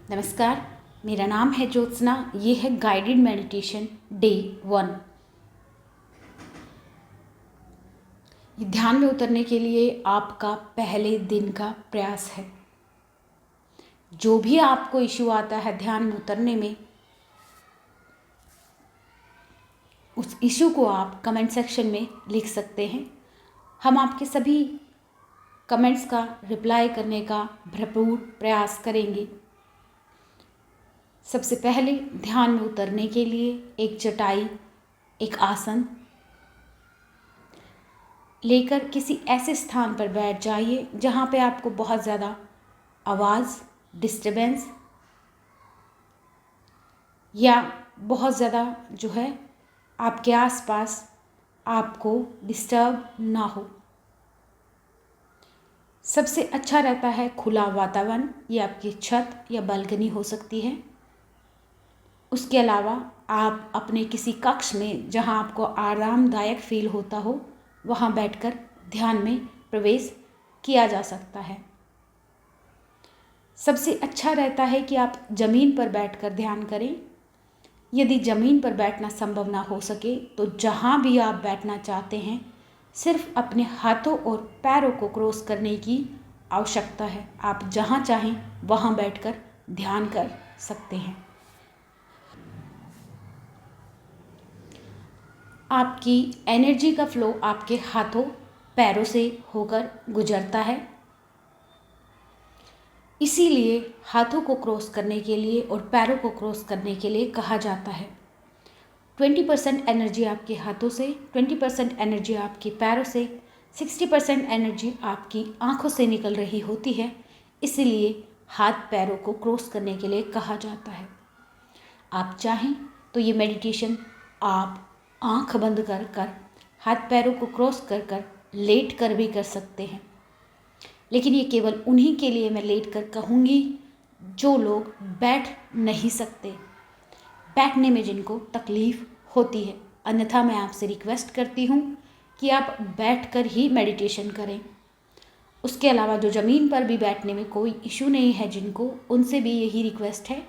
नमस्कार, मेरा नाम है ज्योत्सना। ये है गाइडेड मेडिटेशन डे 1। ये ध्यान में उतरने के लिए आपका पहले दिन का प्रयास है। जो भी आपको इश्यू आता है ध्यान में उतरने में, उस इश्यू को आप कमेंट सेक्शन में लिख सकते हैं। हम आपके सभी कमेंट्स का रिप्लाई करने का भरपूर प्रयास करेंगे। सबसे पहले ध्यान में उतरने के लिए एक चटाई, एक आसन लेकर किसी ऐसे स्थान पर बैठ जाइए जहाँ पे आपको बहुत ज़्यादा आवाज़, डिस्टर्बेंस या बहुत ज़्यादा जो है आपके आसपास आपको डिस्टर्ब ना हो। सबसे अच्छा रहता है खुला वातावरण, ये आपकी छत या बालकनी हो सकती है। उसके अलावा आप अपने किसी कक्ष में जहाँ आपको आरामदायक फील होता हो वहाँ बैठकर ध्यान में प्रवेश किया जा सकता है। सबसे अच्छा रहता है कि आप ज़मीन पर बैठकर ध्यान करें। यदि ज़मीन पर बैठना संभव ना हो सके तो जहाँ भी आप बैठना चाहते हैं सिर्फ अपने हाथों और पैरों को क्रॉस करने की आवश्यकता है। आप जहाँ चाहें वहाँ बैठकर ध्यान कर सकते हैं। आपकी एनर्जी का फ्लो आपके हाथों पैरों से होकर गुजरता है, इसीलिए हाथों को क्रॉस करने के लिए और पैरों को क्रॉस करने के लिए कहा जाता है। 20% एनर्जी आपके हाथों से, 20% एनर्जी आपके पैरों से, 60% एनर्जी आपकी आँखों से निकल रही होती है, इसीलिए हाथ पैरों को क्रॉस करने के लिए कहा जाता है। आप चाहें तो ये मेडिटेशन आप आँख बंद कर हाथ पैरों को क्रॉस कर लेट कर भी कर सकते हैं, लेकिन ये केवल उन्हीं के लिए मैं लेट कर कहूँगी जो लोग बैठ नहीं सकते, बैठने में जिनको तकलीफ़ होती है। अन्यथा मैं आपसे रिक्वेस्ट करती हूँ कि आप बैठकर ही मेडिटेशन करें। उसके अलावा जो ज़मीन पर भी बैठने में कोई इशू नहीं है जिनको, उनसे भी यही रिक्वेस्ट है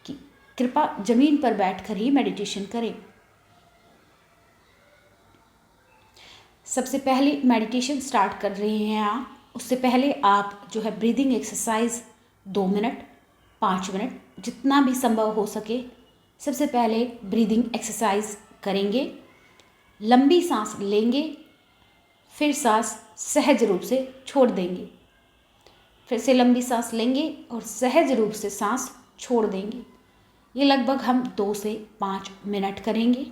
कि कृपया ज़मीन पर बैठकर ही मेडिटेशन करें। सबसे पहले मेडिटेशन स्टार्ट कर रहे हैं आप, उससे पहले आप जो है ब्रीदिंग एक्सरसाइज 2 मिनट, 5 मिनट जितना भी संभव हो सके सबसे पहले ब्रीदिंग एक्सरसाइज करेंगे। लंबी सांस लेंगे, फिर सांस सहज रूप से छोड़ देंगे, फिर से लंबी सांस लेंगे और सहज रूप से सांस छोड़ देंगे। ये लगभग हम 2 से 5 मिनट करेंगे।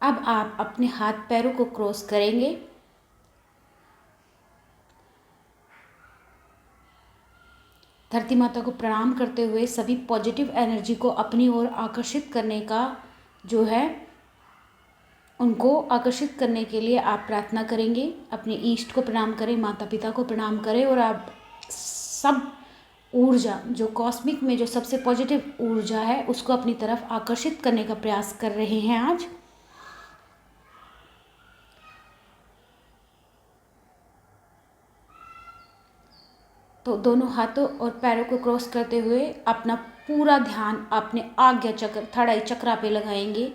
अब आप अपने हाथ पैरों को क्रॉस करेंगे, धरती माता को प्रणाम करते हुए सभी पॉजिटिव एनर्जी को अपनी ओर आकर्षित करने का जो है, उनको आकर्षित करने के लिए आप प्रार्थना करेंगे। अपने ईष्ट को प्रणाम करें, माता पिता को प्रणाम करें और आप सब ऊर्जा जो कॉस्मिक में जो सबसे पॉजिटिव ऊर्जा है उसको अपनी तरफ आकर्षित करने का प्रयास कर रहे हैं आज। तो दोनों हाथों और पैरों को क्रॉस करते हुए अपना पूरा ध्यान अपने आज्ञा चक्र, थर्ड आई चक्रा पे लगाएंगे।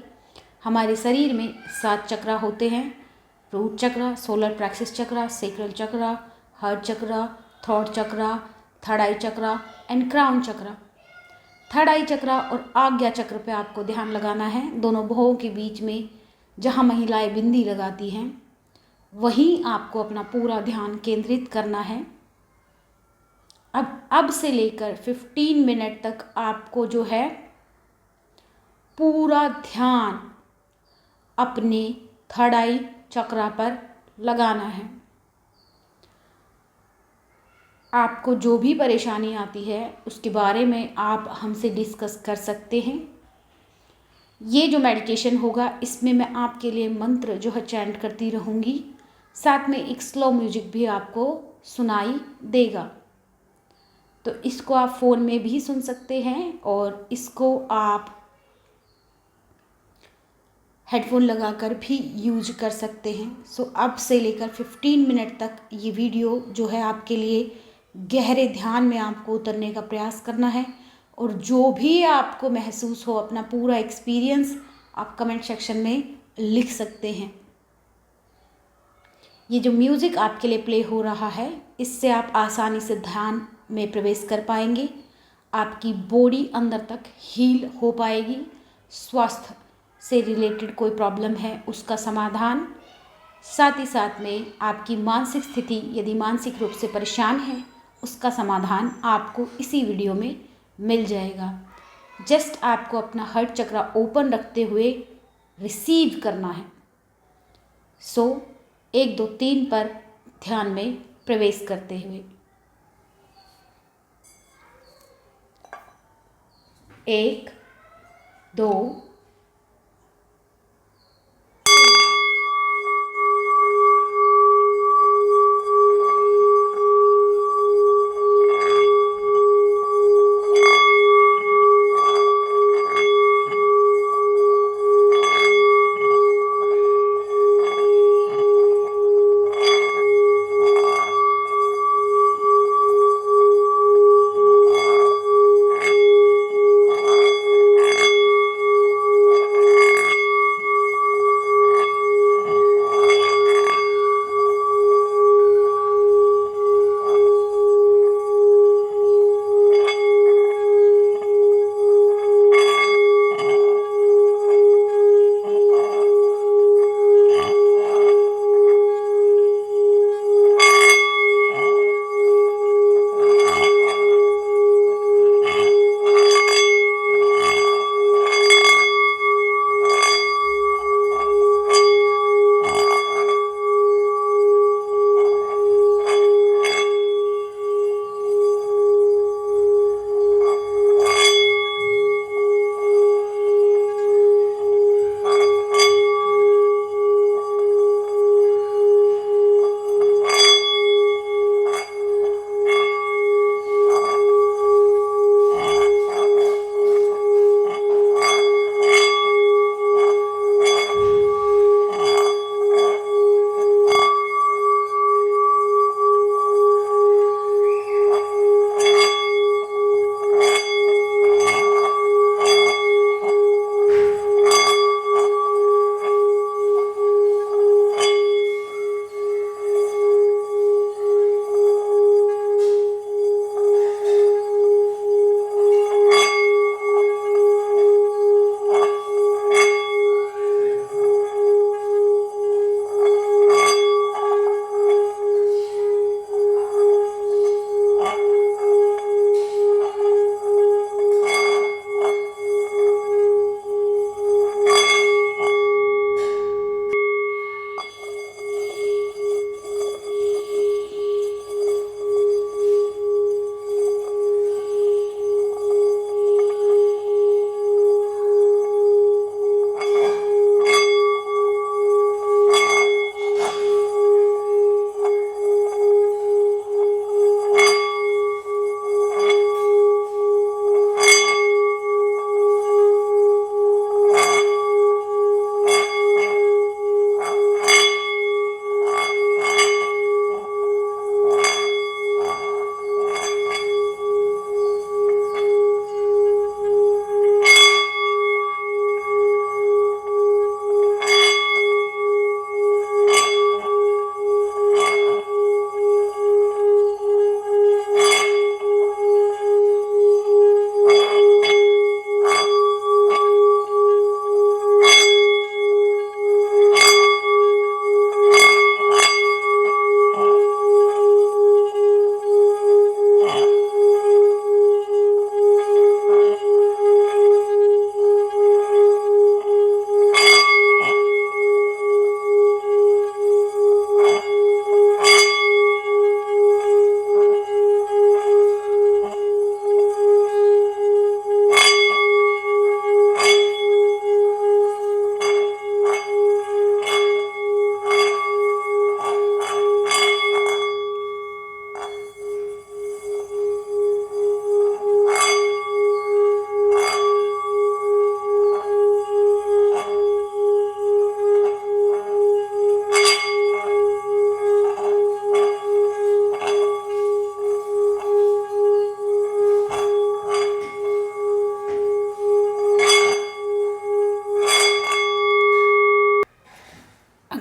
हमारे शरीर में 7 चक्रा होते हैं, root chakra, solar plexus chakra, sacral chakra, heart chakra, throat chakra, third eye chakra and crown chakra. Third eye chakra और आज्ञा चक्र पे आपको ध्यान लगाना है। दोनों भुवों के बीच में जहाँ महिलाएं बिंदी लगाती हैं वहीं आपको अपना पूरा ध्यान केंद्रित करना है। अब से लेकर 15 मिनट तक आपको जो है पूरा ध्यान अपने थर्ड आई चक्रा पर लगाना है। आपको जो भी परेशानी आती है उसके बारे में आप हमसे डिस्कस कर सकते हैं। ये जो मेडिटेशन होगा इसमें मैं आपके लिए मंत्र जो है चैंट करती रहूँगी, साथ में एक स्लो म्यूजिक भी आपको सुनाई देगा। तो इसको आप फ़ोन में भी सुन सकते हैं और इसको आप हेडफोन लगाकर भी यूज कर सकते हैं। सो अब से लेकर 15 मिनट तक ये वीडियो जो है आपके लिए गहरे ध्यान में आपको उतरने का प्रयास करना है। और जो भी आपको महसूस हो, अपना पूरा एक्सपीरियंस आप कमेंट सेक्शन में लिख सकते हैं। ये जो म्यूज़िक आपके लिए प्ले हो रहा है इससे आप आसानी से ध्यान में प्रवेश कर पाएंगे। आपकी बॉडी अंदर तक हील हो पाएगी। स्वास्थ्य से रिलेटेड कोई प्रॉब्लम है उसका समाधान, साथ ही साथ में आपकी मानसिक स्थिति यदि मानसिक रूप से परेशान है उसका समाधान आपको इसी वीडियो में मिल जाएगा। जस्ट आपको अपना हार्ट चक्रा ओपन रखते हुए रिसीव करना है। सो 1 2 3 पर ध्यान में प्रवेश करते हुए 1 2 1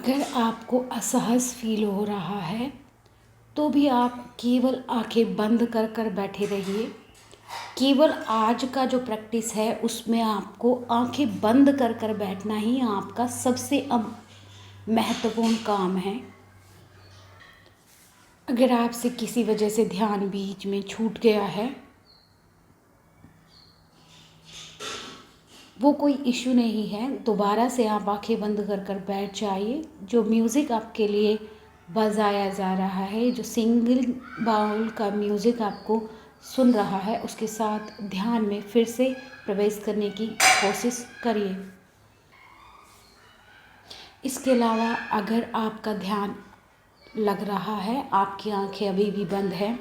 अगर आपको असहज फील हो रहा है तो भी आप केवल आंखें बंद कर कर बैठे रहिए। केवल आज का जो प्रैक्टिस है उसमें आपको आंखें बंद कर कर बैठना ही आपका सबसे महत्वपूर्ण काम है। अगर आपसे किसी वजह से ध्यान बीच में छूट गया है, वो कोई इशू नहीं है, दोबारा से आप आंखें बंद कर कर बैठ जाइए। जो म्यूज़िक आपके लिए बजाया जा रहा है, जो सिंगल बाउल का म्यूज़िक आपको सुन रहा है, उसके साथ ध्यान में फिर से प्रवेश करने की कोशिश करिए। इसके अलावा अगर आपका ध्यान लग रहा है, आपकी आंखें अभी भी बंद हैं,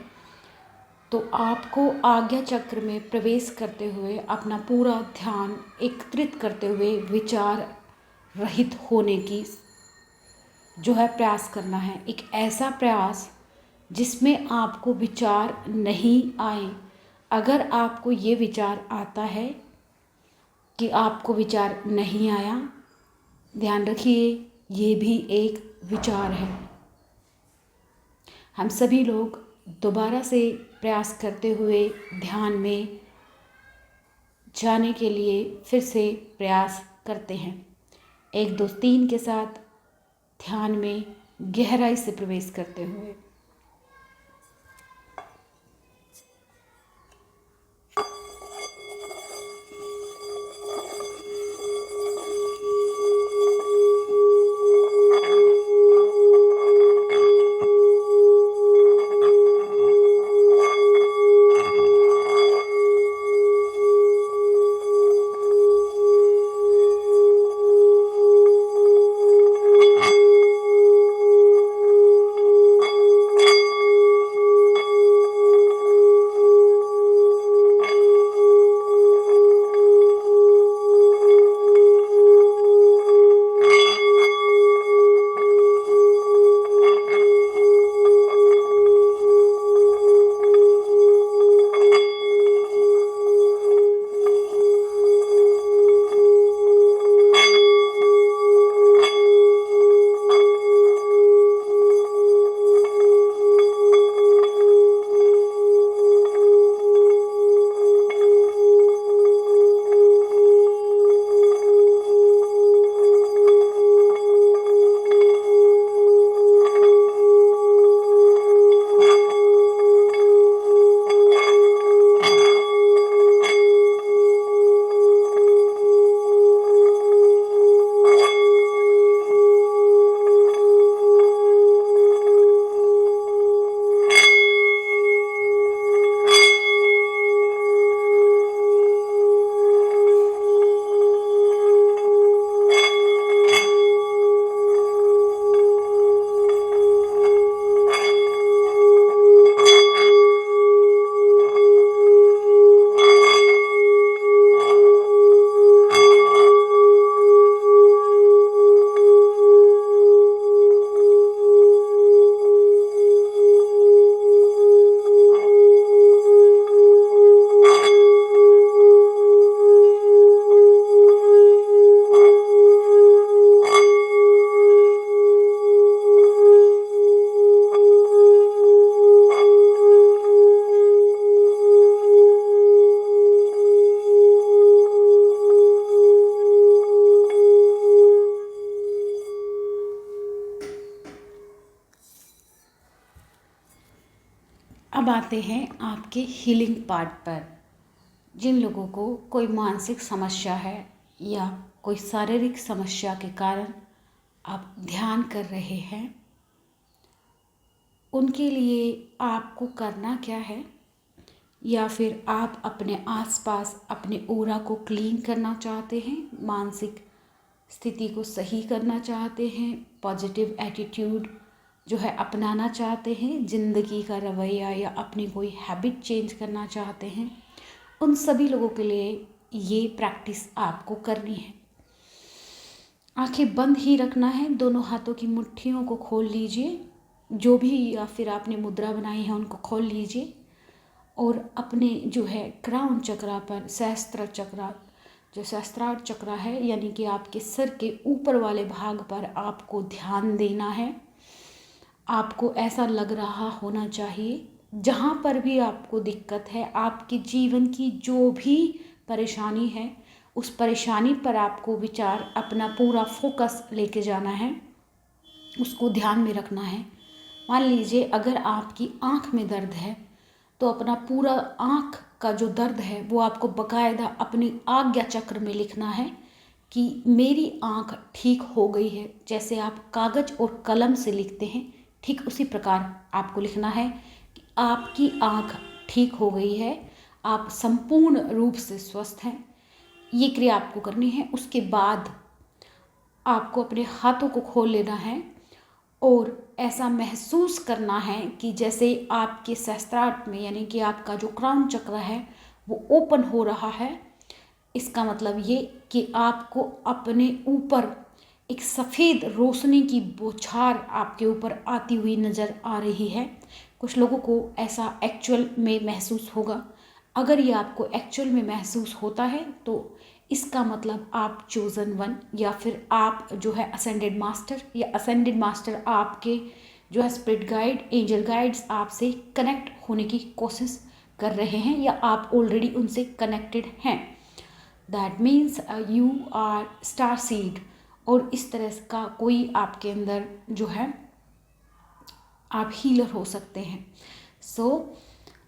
तो आपको आज्ञा चक्र में प्रवेश करते हुए अपना पूरा ध्यान एकत्रित करते हुए विचार रहित होने की जो है प्रयास करना है। एक ऐसा प्रयास जिसमें आपको विचार नहीं आए। अगर आपको ये विचार आता है कि आपको विचार नहीं आया, ध्यान रखिए ये भी एक विचार है। हम सभी लोग दोबारा से प्रयास करते हुए ध्यान में जाने के लिए फिर से प्रयास करते हैं। 1 2 3 के साथ ध्यान में गहराई से प्रवेश करते हुए। अब आते हैं आपके हीलिंग पार्ट पर। जिन लोगों को कोई मानसिक समस्या है या कोई शारीरिक समस्या के कारण आप ध्यान कर रहे हैं, उनके लिए आपको करना क्या है, या फिर आप अपने आसपास अपने ऑरा को क्लीन करना चाहते हैं, मानसिक स्थिति को सही करना चाहते हैं, पॉजिटिव एटीट्यूड जो है अपनाना चाहते हैं, ज़िंदगी का रवैया या अपनी कोई हैबिट चेंज करना चाहते हैं, उन सभी लोगों के लिए ये प्रैक्टिस आपको करनी है। आंखें बंद ही रखना है, दोनों हाथों की मुट्ठियों को खोल लीजिए, जो भी या फिर आपने मुद्रा बनाई है उनको खोल लीजिए और अपने जो है क्राउन चक्रा पर, सहस्त्र चक्रा जो सहस्त्रार चक्र है, यानी कि आपके सिर के ऊपर वाले भाग पर आपको ध्यान देना है। आपको ऐसा लग रहा होना चाहिए, जहाँ पर भी आपको दिक्कत है, आपके जीवन की जो भी परेशानी है, उस परेशानी पर आपको विचार, अपना पूरा फोकस लेके जाना है, उसको ध्यान में रखना है। मान लीजिए अगर आपकी आँख में दर्द है तो अपना पूरा आँख का जो दर्द है वो आपको बाकायदा अपनी आज्ञा चक्र में लिखना है कि मेरी आँख ठीक हो गई है। जैसे आप कागज़ और कलम से लिखते हैं, ठीक उसी प्रकार आपको लिखना है कि आपकी आँख ठीक हो गई है, आप संपूर्ण रूप से स्वस्थ हैं। ये क्रिया आपको करनी है। उसके बाद आपको अपने हाथों को खोल लेना है और ऐसा महसूस करना है कि जैसे आपके सहस्त्रार में, यानी कि आपका जो क्राउन चक्र है वो ओपन हो रहा है। इसका मतलब ये कि आपको अपने ऊपर एक सफ़ेद रोशनी की बौछार आपके ऊपर आती हुई नज़र आ रही है। कुछ लोगों को ऐसा एक्चुअल में महसूस होगा। अगर ये आपको एक्चुअल में महसूस होता है तो इसका मतलब आप चोज़न वन, या फिर आप जो है असेंडेड मास्टर, या असेंडेड मास्टर आपके जो है स्पिरिट गाइड, एंजल गाइड्स आपसे कनेक्ट होने की कोशिश कर रहे हैं, या आप ऑलरेडी उनसे कनेक्टेड हैं। That means you are star seed. और इस तरह का कोई आपके अंदर जो है आप हीलर हो सकते हैं।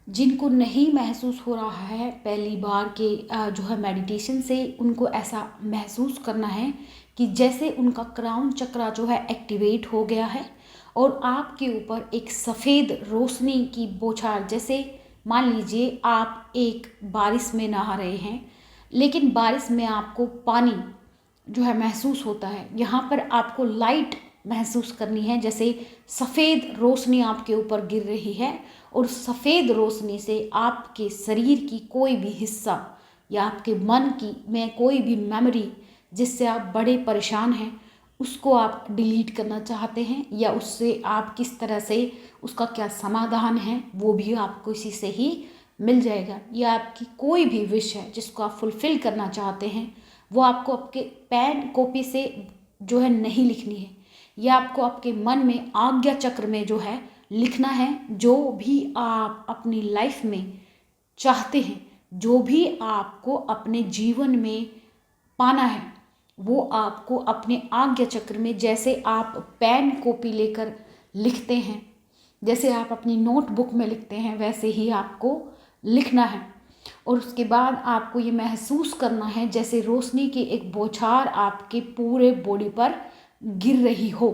जिनको नहीं महसूस हो रहा है पहली बार के जो है मेडिटेशन से, उनको ऐसा महसूस करना है कि जैसे उनका क्राउन चक्र जो है एक्टिवेट हो गया है और आपके ऊपर एक सफ़ेद रोशनी की बौछार, जैसे मान लीजिए आप एक बारिश में नहा रहे हैं, लेकिन बारिश में आपको पानी जो है महसूस होता है। यहाँ पर आपको लाइट महसूस करनी है, जैसे सफ़ेद रोशनी आपके ऊपर गिर रही है और सफ़ेद रोशनी से आपके शरीर की कोई भी हिस्सा या आपके मन की में कोई भी मेमोरी जिससे आप बड़े परेशान हैं, उसको आप डिलीट करना चाहते हैं, या उससे आप किस तरह से उसका क्या समाधान है वो भी आपको इसी से ही मिल जाएगा। या आपकी कोई भी विश है जिसको आप फुलफ़िल करना चाहते हैं, वो आपको आपके पेन कॉपी से जो है नहीं लिखनी है, या आपको आपके मन में आज्ञा चक्र में जो है लिखना है। जो भी आप अपनी लाइफ में चाहते हैं, जो भी आपको अपने जीवन में पाना है, वो आपको अपने आज्ञा चक्र में, जैसे आप पेन कॉपी लेकर लिखते हैं, जैसे आप अपनी नोटबुक में लिखते हैं, वैसे ही आपको लिखना है। और उसके बाद आपको ये महसूस करना है जैसे रोशनी की एक बौछार आपके पूरे बॉडी पर गिर रही हो।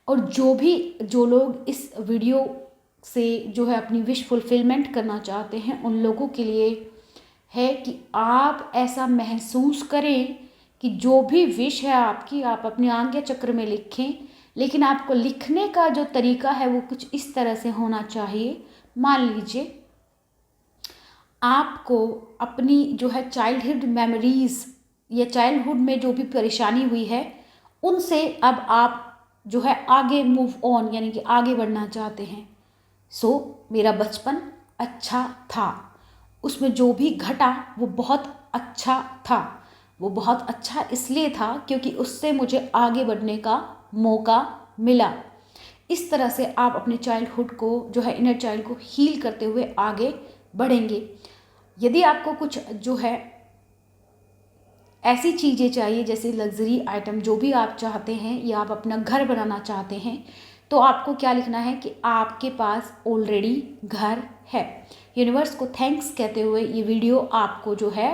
और जो लोग इस वीडियो से जो है अपनी विश फुलफिलमेंट करना चाहते हैं, उन लोगों के लिए है कि आप ऐसा महसूस करें कि जो भी विश है आपकी, आप अपने आज्ञा चक्र में लिखें। लेकिन आपको लिखने का जो तरीका है वो कुछ इस तरह से होना चाहिए। मान लीजिए आपको अपनी जो है चाइल्डहुड मेमोरीज़ या चाइल्डहुड में जो भी परेशानी हुई है, उनसे अब आप जो है आगे मूव ऑन, यानी कि आगे बढ़ना चाहते हैं। मेरा बचपन अच्छा था, उसमें जो भी घटा वो बहुत अच्छा था। वो बहुत अच्छा इसलिए था क्योंकि उससे मुझे आगे बढ़ने का मौका मिला। इस तरह से आप अपने चाइल्डहुड को जो है, इनर चाइल्ड को हील करते हुए आगे बढ़ेंगे। यदि आपको कुछ जो है ऐसी चीज़ें चाहिए, जैसे लग्जरी आइटम जो भी आप चाहते हैं, या आप अपना घर बनाना चाहते हैं, तो आपको क्या लिखना है कि आपके पास ऑलरेडी घर है। यूनिवर्स को थैंक्स कहते हुए ये वीडियो आपको जो है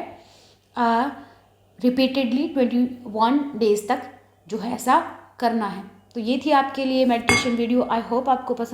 रिपीटेडली 21 डेज तक जो है ऐसा करना है। तो ये थी आपके लिए मेडिटेशन वीडियो। आई होप आपको पसंद